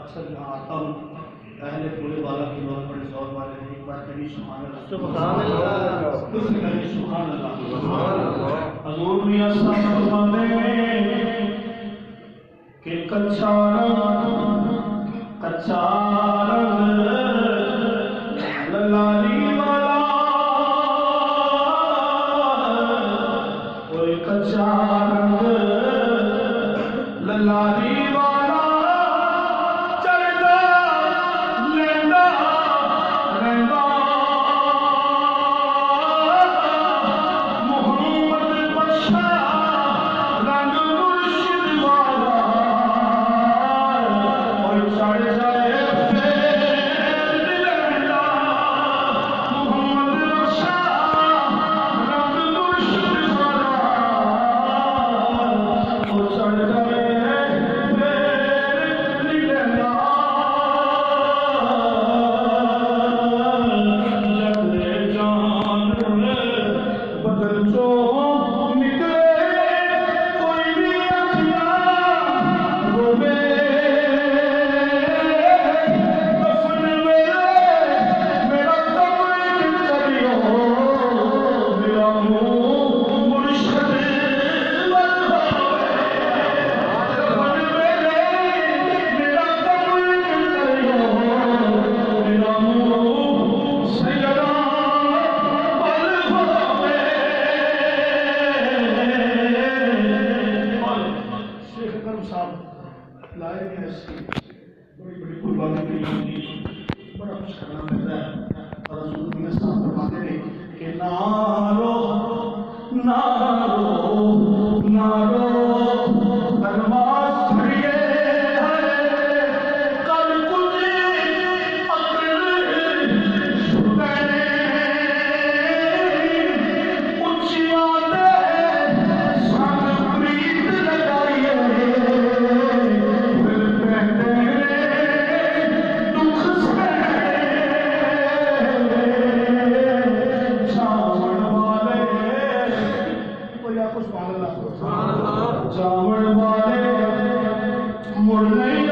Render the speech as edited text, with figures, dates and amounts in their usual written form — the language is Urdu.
اکثر جہاں آتا ہوں اہل پورے والا کے لوگ بڑے زور والے ہیں، ایک بار کہیں سبحان اللہ سبحان اللہ، سبحان اللہ۔ حضور میاں صاحب فرماتے ہیں کہ کچا رنگ للاری والا، کوئی کچا رنگ للاری والا چڑھتا لینا رہنا، محمد بخشا رنگ مرشد والا، اور چڑھ جائے پھر لینا، محمد بخشا رنگ مرشد والا، اور چڑھ جائے بڑی بڑی قربانی کی ہوتی، بڑا کچھ کرنا پڑتا ہے، اور حضور میاں صاحب فرماتے ہیں کہ نارو نماز پڑھیے کل کچھ عقل شدے اچھیاں سنگ پریت لگائیے، جاون والے مڑ نہیں